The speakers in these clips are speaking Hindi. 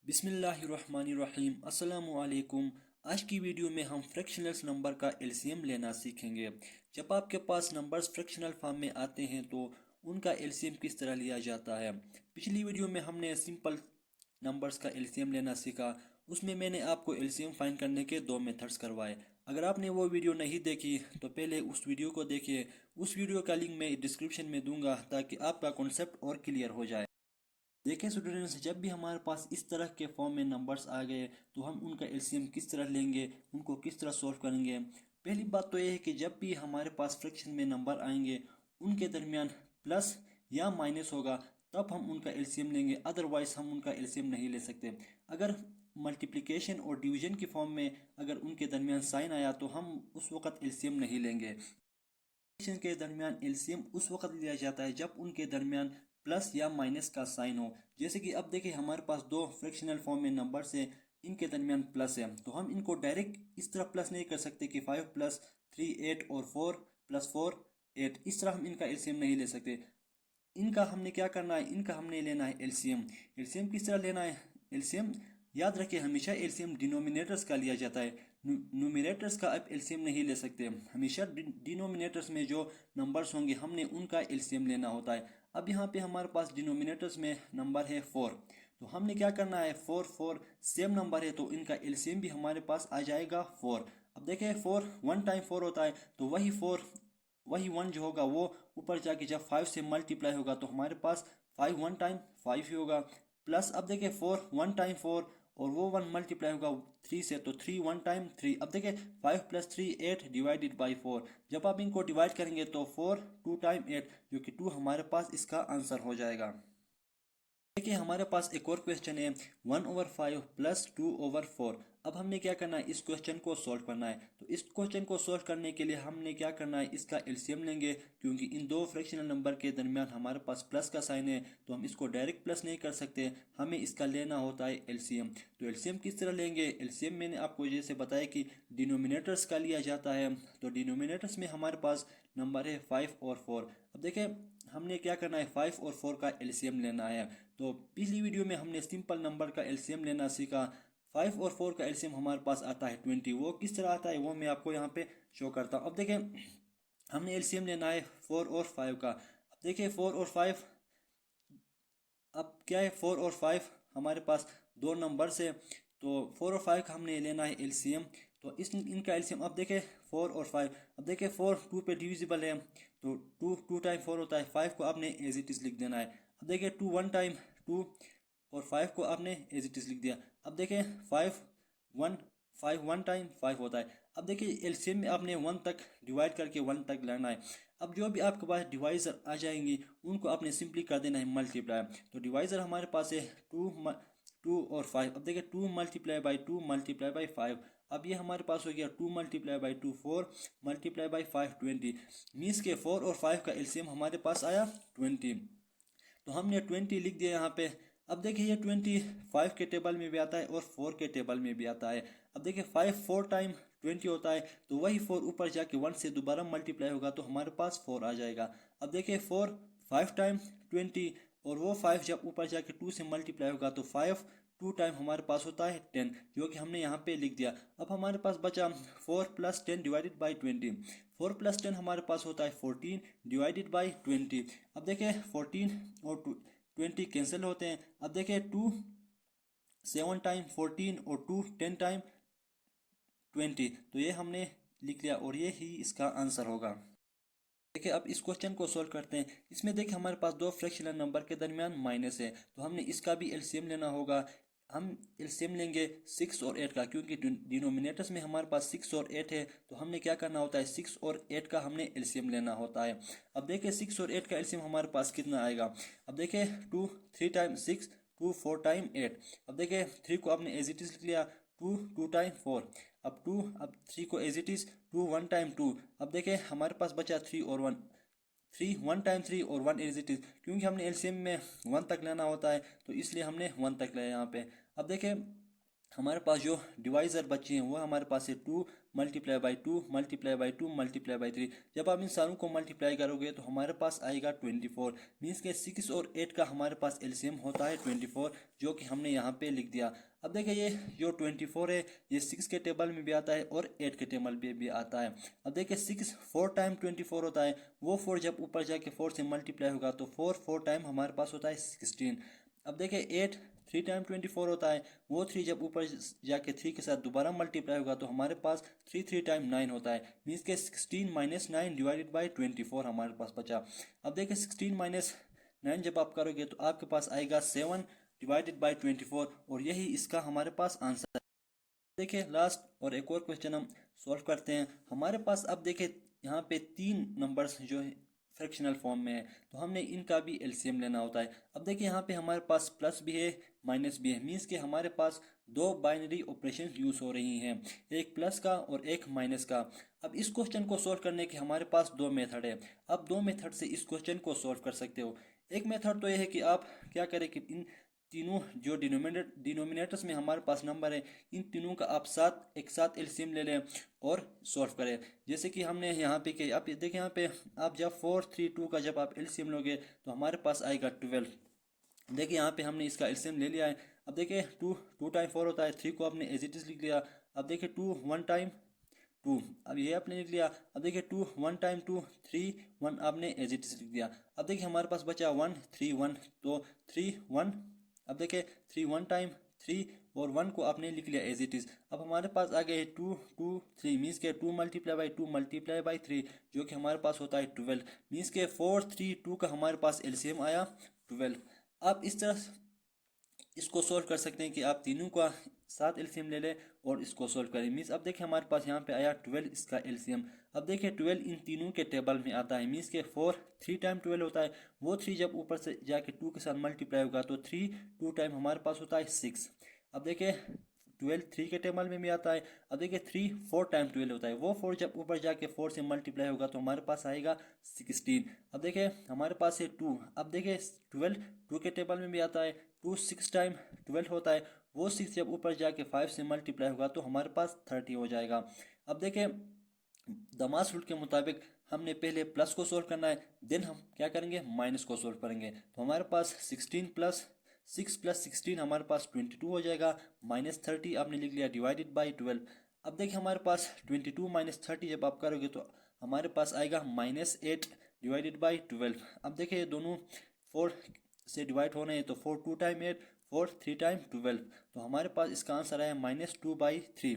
बिस्मिल्लाहिर्रहमानिर्रहीम अस्सलामुअलैकुम। आज की वीडियो में हम फ्रैक्शनल्स नंबर का एलसीएम लेना सीखेंगे। जब आपके पास नंबर्स फ्रैक्शनल फॉर्म में आते हैं तो उनका एलसीएम किस तरह लिया जाता है। पिछली वीडियो में हमने सिंपल नंबर्स का एलसीएम लेना सीखा। उसमें मैंने आपको एलसीएम फाइंड करने के दो मेथड्स करवाए। अगर आपने वो वीडियो नहीं देखी तो पहले उस वीडियो को देखिए। उस वीडियो का लिंक मैं डिस्क्रिप्शन में दूंगा ताकि आपका कॉन्सेप्ट और क्लियर हो जाए। देखें स्टूडेंट्स, जब भी हमारे पास इस तरह के फॉर्म में नंबर्स आ गए तो हम उनका एलसीएम किस तरह लेंगे, उनको किस तरह सॉल्व करेंगे। पहली बात तो यह है कि जब भी हमारे पास फ्रैक्शन में नंबर आएंगे उनके दरमियान प्लस या माइनस होगा तब हम उनका एलसीएम लेंगे, अदरवाइज हम उनका एलसीएम नहीं ले सकते। अगर मल्टीप्लिकेशन और डिवीजन की फॉर्म में अगर उनके दरमियान साइन आया तो हम उस वक्त एलसीएम नहीं लेंगे। फ्रैक्शन के दरमियान एलसीएम उस वक्त लिया जाता है जब उनके दरमियान प्लस या माइनस का साइन हो। जैसे कि अब देखिए हमारे पास दो फ्रैक्शनल फॉर्म में नंबर्स है, इनके दरमियान प्लस है तो हम इनको डायरेक्ट इस तरह प्लस नहीं कर सकते कि 5 प्लस 3 8 और 4 प्लस 4 8। इस तरह हम इनका एलसीएम नहीं ले सकते। इनका हमने क्या करना है, इनका हमने लेना है एलसीएम। एलसीएम किस तरह लेना है, एलसीएम याद रखिए हमेशा एलसीएम डिनोमिनेटर्स का लिया जाता है, न्यूमिनेटर्स का आप एलसीएम नहीं ले सकते। हमेशा डिनोमिनेटर्स में जो नंबर्स होंगे हमने उनका एलसीएम लेना होता है। अब यहाँ पे हमारे पास डिनोमिनेटर्स में नंबर है 4, तो हमने क्या करना है 4 4 सेम नंबर है तो इनका एलसीएम भी हमारे पास आ जाएगा 4। अब देखें 4 1 टाइम 4 होता है तो वही 1 जो होगा वो ऊपर जाके जब 5 से मल्टीप्लाई होगा तो हमारे पास 5 1 टाइम 5 ही होगा। प्लस अब देखिए 4 1 टाइम 4 और वो 1 मल्टीप्लाई होगा 3 से तो 3 1 टाइम 3। अब देखिए 5 प्लस 3 8 डिवाइडेड बाई 4। जब आप इनको डिवाइड करेंगे तो 4 2 टाइम 8 जो कि 2 हमारे पास इसका आंसर हो जाएगा। देखिए हमारे पास एक और क्वेश्चन है 1/5 प्लस 2/4। अब हमने क्या करना है, इस क्वेश्चन को सॉल्व करना है। तो इस क्वेश्चन को सॉल्व करने के लिए हमने क्या करना है, इसका एलसीएम लेंगे क्योंकि इन दो फ्रैक्शनल नंबर के दरमियान हमारे पास प्लस का साइन है तो हम इसको डायरेक्ट प्लस नहीं कर सकते, हमें इसका लेना होता है एलसीएम। तो एलसीएम किस तरह लेंगे, एलसीएम मैंने आपको जैसे बताया कि डिनोमिनेटर्स का लिया जाता है। तो डिनोमिनेटर्स में हमारे पास नंबर है 5 और 4। अब देखें हमने क्या करना है 5 और 4 का एलसीएम लेना है। तो पिछली वीडियो में हमने सिंपल नंबर का एलसीएम लेना सीखा। 5 और 4 का एलसीएम हमारे पास आता है 20। वो किस तरह आता है वो मैं आपको यहाँ पे शो करता हूँ। अब देखें हमने एलसीएम लेना है 4 और 5 का। अब देखिए 4 और 5, अब क्या है 4 और 5 हमारे पास दो नंबर से, तो 4 और 5 का हमने लेना है एलसीएम। तो इस इनका एलसीएम अब देखें 4 और 5। अब देखें 4 2 पे डिविजिबल है तो 2 टाइम 4 होता है, 5 को आपने एज इट इज लिख देना है। अब देखिए 2 1 टाइम 2 और 5 को आपने एज इट इज लिख दिया। अब देखें 5 1 5 1 टाइम 5 होता है। अब देखिए एलसीएम में आपने 1 तक डिवाइड करके 1 तक लाना है। अब जो भी आपके पास डिवाइजर आ जाएंगी उनको आपने सिंपली कर देना है मल्टीप्लाई। तो डिवाइजर हमारे पास है 2 और 5। अब देखिए 2 मल्टीप्लाई बाई 2 मल्टीप्लाई बाई 5। अब ये हमारे पास हो गया 2 multiply by 2 4 multiply by 5 20। Means के 4 और 5 का एलसीएम हमारे पास आया 20। तो हमने 20 लिख दिया यहाँ पे। अब देखिए ये 20 5 के टेबल में भी आता है और 4 के टेबल में भी आता है। अब देखिए 5 4 टाइम 20 होता है तो वही 4 ऊपर जाके 1 से दोबारा मल्टीप्लाई होगा तो हमारे पास 4 आ जाएगा। अब देखिए 4 5 टाइम 20 और वो 5 जब ऊपर जाके 2 से मल्टीप्लाई होगा तो 5 2 टाइम हमारे पास होता है 10, जो कि हमने यहाँ पे लिख दिया। अब हमारे पास बचा 4 प्लस 10 डिवाइडेड बाई 20। 4 प्लस 10 हमारे पास होता है 14 डिवाइडेड बाई 20। अब देखिए 14 और 20 कैंसिल होते हैं। अब देखिए 2 7 टाइम 14 और 2 10 टाइम 20। तो ये हमने लिख लिया और ये ही इसका आंसर होगा। देखिए अब इस क्वेश्चन को सोल्व करते हैं। इसमें देखिए हमारे पास दो फ्रैक्शनल नंबर के दरमियान माइनस है तो हमने इसका भी एलसीएम लेना होगा। हम एलसीएम लेंगे 6 और 8 का, क्योंकि डिनोमिनेटर्स में हमारे पास 6 और 8 है तो हमने क्या करना होता है 6 और 8 का हमने एलसीएम लेना होता है। अब देखिए 6 और 8 का एलसीएम हमारे पास कितना आएगा। अब देखिए 2 3 टाइम 6 2 4 टाइम 8। अब देखिए 3 को आपने एज इट इज लिख लिया 2 2 टाइम 4। अब 2 अब 3 को एज इट इज 2 1 टाइम 2। अब देखिए हमारे पास बचा 3 और 1 3 1 टाइम 3 और 1 एज इट इज, क्योंकि हमने एलसीएम में 1 तक लेना होता है तो इसलिए हमने 1 तक लिया यहाँ पे। अब देखिए हमारे पास जो डिवाइज़र बचे हैं वो हमारे पास है 2 multiply by 2 multiply by 2 multiply by 3। जब आप इन सारों को मल्टीप्लाई करोगे तो हमारे पास आएगा 24। मीन्स के 6 और 8 का हमारे पास एलसीएम होता है 24, जो कि हमने यहाँ पे लिख दिया। अब देखिए ये जो 24 है ये 6 के टेबल में भी आता है और 8 के टेबल में भी आता है। अब देखिए 6 4 टाइम 24 होता है, वो 4 जब ऊपर जाके 4 से मल्टीप्लाई होगा तो 4 टाइम हमारे पास होता है 16। अब देखिए 8 3 टाइम 24 होता है, वो 3 जब ऊपर जाके 3 के साथ दोबारा मल्टीप्लाई होगा तो हमारे पास 3 टाइम 9 होता है। मीन्स के 16 माइनस 9 डिवाइडेड बाई 24 हमारे पास बचा। अब देखिए 16 माइनस 9 जब आप करोगे तो आपके पास आएगा 7 डिवाइडेड बाई 24, और यही इसका हमारे पास आंसर है। देखिए लास्ट और एक और क्वेश्चन हम सॉल्व करते हैं। हमारे पास अब देखिए यहाँ पे 3 नंबर्स जो है फ्रैक्शनल फॉर्म में है, तो हमने इनका भी एलसीएम लेना होता है। अब देखिए यहाँ पे हमारे पास प्लस भी है माइनस भी है, मीन्स के हमारे पास दो बाइनरी ऑपरेशन यूज हो रही हैं, एक प्लस का और एक माइनस का। अब इस क्वेश्चन को सॉल्व करने के हमारे पास दो मेथड है। अब दो मेथड से इस क्वेश्चन को सॉल्व कर सकते हो। एक मेथड तो यह है कि आप क्या करें कि इन तीनों जो डिनोमिनेटर्स में हमारे पास नंबर है, इन तीनों का आप एक साथ एलसीएम ले लें और सॉल्व करें। जैसे कि हमने यहाँ पे किया। आप देखिए यहाँ पे आप जब 4 3 2 का जब आप एलसीएम लोगे तो हमारे पास आएगा 12। देखिए यहाँ पे हमने इसका एलसीएम ले लिया है। अब देखिए 2 टाइम 4 होता है, 3 को आपने एज इट इज लिख लिया। अब देखिए 2 1 टाइम 2, अब ये आपने लिख लिया। अब देखिए 2 1 टाइम 2 3 1 आपने एज इट इज लिख दिया। अब देखिए हमारे पास बचा 1 3 1, तो 3 1। अब देखिए 3 1 टाइम 3 और 1 को आपने लिख लिया एज इट इज। अब हमारे पास आ गए 2 2 3, मीन्स के 2 मल्टीप्लाई बाई 2 मल्टीप्लाई बाई 3, जो कि हमारे पास होता है 12। मीन्स के 4 3 2 का हमारे पास एलसीएम आया 12। आप इस तरह इसको सोल्व कर सकते हैं कि आप तीनों का साथ एलसीएम ले लें और इसको सोल्व करें। मीन्स अब देखिए हमारे पास यहाँ पे आया 12 इसका एलसीएम। अब देखिए 12 इन तीनों के टेबल में आता है। मीन्स के 4 3 टाइम 12 होता है, वो 3 जब ऊपर से जाके 2 के साथ मल्टीप्लाई होगा तो 3 2 टाइम हमारे पास होता है 6। अब देखिए 12 3 के टेबल में भी आता है। अब देखिए 3 4 टाइम 12 होता है, वो 4 जब ऊपर जाके 4 से मल्टीप्लाई होगा तो हमारे पास आएगा 16। अब देखिए हमारे पास है 2। अब देखिए 12 2 के टेबल में भी आता है। 2 6 टाइम 12 होता है, वो 6 जब ऊपर जाके 5 से मल्टीप्लाई होगा तो हमारे पास 30 हो जाएगा। अब देखिए दमास रूल के मुताबिक हमने पहले प्लस को सोल्व करना है, देन हम क्या करेंगे माइनस को सोल्व करेंगे। तो हमारे पास 16 प्लस 6 प्लस 16 हमारे पास 22 हो जाएगा। माइनस 30 आपने लिख लिया डिवाइडेड बाई 12। अब देखिए हमारे पास 22 माइनस 30 जब आप करोगे तो हमारे पास आएगा माइनस 8 डिवाइडेड बाई 12। अब देखिए ये दोनों 4 से डिवाइड होने हैं, तो 4 2 टाइम 8 4 3 टाइम 12, तो हमारे पास इसका आंसर आया -2/3।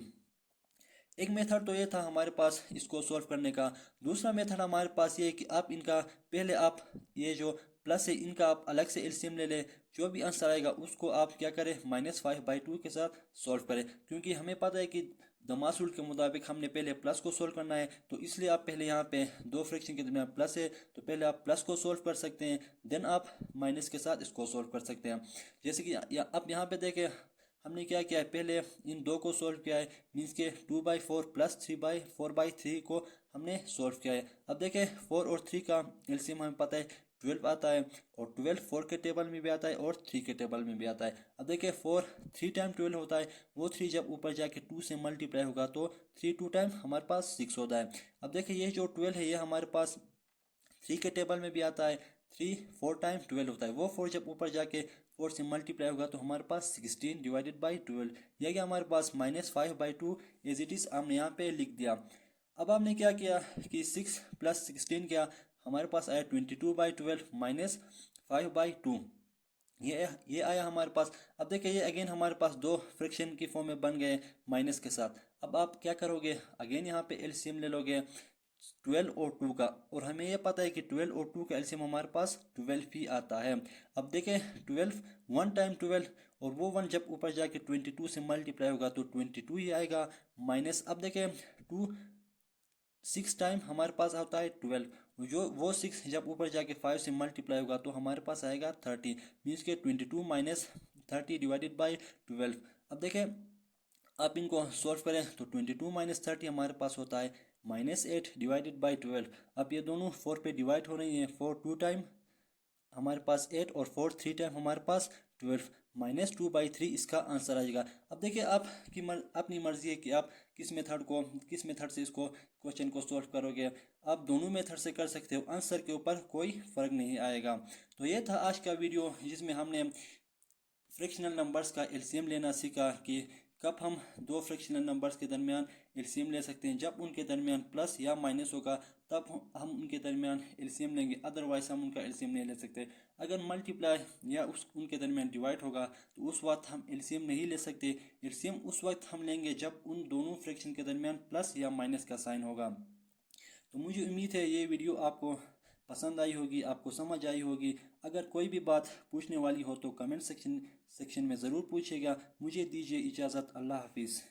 एक मेथड तो ये था हमारे पास इसको सॉल्व करने का। दूसरा मेथड हमारे पास ये है कि आप इनका पहले आप ये जो प्लस है इनका आप अलग से एलसीएम ले लें, जो भी आंसर आएगा उसको आप क्या करें -5/2 के साथ सॉल्व करें। क्योंकि हमें पता है कि दमास रूल के मुताबिक हमने पहले प्लस को सॉल्व करना है, तो इसलिए आप पहले यहाँ पे दो फ्रैक्शन के दरमियान प्लस है तो पहले आप प्लस को सॉल्व कर सकते हैं, देन आप माइनस के साथ इसको सॉल्व कर सकते हैं। जैसे कि आप यहाँ पे देखें हमने क्या किया है, पहले इन दो को सॉल्व किया है। मीन्स के 2/4 प्लस 3/4/3 को हमने सॉल्व किया है। अब देखें 4 और 3 का एलसीएम हमें पता है 12 आता है, और 12 4 के टेबल में भी आता है और 3 के टेबल में भी आता है। अब देखिए 4 3 टाइम 12 होता है, वो 3 जब ऊपर जाके 2 से मल्टीप्लाई होगा तो 3 2 टाइम हमारे पास 6 होता है। अब देखिए ये जो 12 है ये हमारे पास 3 के टेबल में भी आता है। 3 4 टाइम 12 होता है, वो 4 जब ऊपर जाके 4 से मल्टीप्लाई होगा तो हमारे पास 16 डिवाइडेड बाई 12। यह कि हमारे पास -5/2 एज इट इज हमने यहाँ पे लिख दिया। अब आपने क्या किया कि 6 प्लस 16 किया, हमारे पास आया 22/12 -5/2। ये आया हमारे पास। अब देखिए ये अगेन हमारे पास दो फ्रैक्शन की फॉर्म में बन गए माइनस के साथ। अब आप क्या करोगे, अगेन यहाँ पे एलसीएम ले लोगे 12 और 2 का, और हमें यह पता है कि 12 और 2 का एलसीएम हमारे पास 12 ही आता है। अब देखें 12 1 टाइम 12, और वो 1 जब ऊपर जाके 22 से मल्टीप्लाई होगा तो 22 ही आएगा। माइनस अब देखें 2 6 टाइम हमारे पास आता है 12, जो वो 6 जब ऊपर जाके 5 से मल्टीप्लाई होगा तो हमारे पास आएगा 30। मीन्स के 22 माइनस 30 डिवाइडेड बाई 12। अब देखें आप इनको सॉल्व करें तो 22 माइनस 30 हमारे पास होता है -8 डिवाइडेड बाई 12। अब ये दोनों 4 पे डिवाइड हो रही हैं, 4 2 टाइम हमारे पास 8 और 4 3 टाइम हमारे पास 12 -2/3 इसका आंसर आएगा। अब देखिए आपकी अपनी मर्जी है कि आप किस मेथड से इसको क्वेश्चन को सॉल्व करोगे। आप दोनों मेथड से कर सकते हो, आंसर के ऊपर कोई फर्क नहीं आएगा। तो ये था आज का वीडियो जिसमें हमने फ्रैक्शनल नंबर्स का एलसीएम लेना सीखा कि कब हम दो फ्रैक्शनल नंबर्स के दरमियान एलसीएम ले सकते हैं। जब उनके दरमियान प्लस या माइनस होगा तब हम उनके दरमियान एलसीएम लेंगे, अदरवाइज हम उनका एलसीएम नहीं ले सकते। अगर मल्टीप्लाई या उनके दरमियान डिवाइड होगा तो उस वक्त हम एलसीएम नहीं ले सकते। एलसीएम उस वक्त हम लेंगे जब उन दोनों फ्रैक्शन के दरमियान प्लस या माइनस का साइन होगा। तो मुझे उम्मीद है ये वीडियो आपको पसंद आई होगी, आपको समझ आई होगी। अगर कोई भी बात पूछने वाली हो तो कमेंट सेक्शन में ज़रूर पूछिएगा। मुझे दीजिए इजाज़त। अल्लाह हाफिज़।